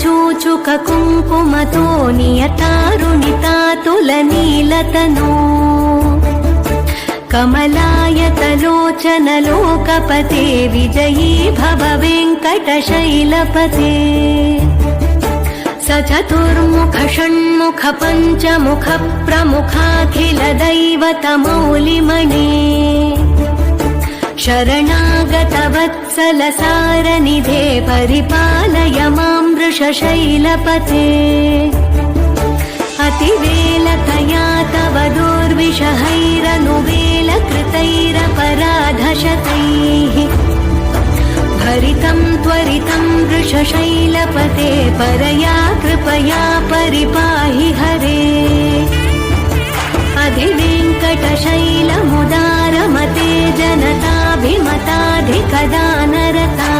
चूचुक कुङ्कुमतो नियतारुणितातुलनीलतनो कमलायतलोचन लोकपते विजयी भव वेङ्कटशैलपते स चतुर्मुख षण्मुख पञ्चमुख प्रमुखाखिल दैवतमौलिमणे शरणागत वत्सल सारनिधे परिपालय मां वृषशैलपते अतिवेलतया तव दुर्विषहैरनुवेलकृतैरपराधशतैः भरितं त्वरितं वृषशैलपते परया कृपया परिपाहि हरे अधिवेङ्कटशैलमुदारमते जनताभिमताधिकदानरता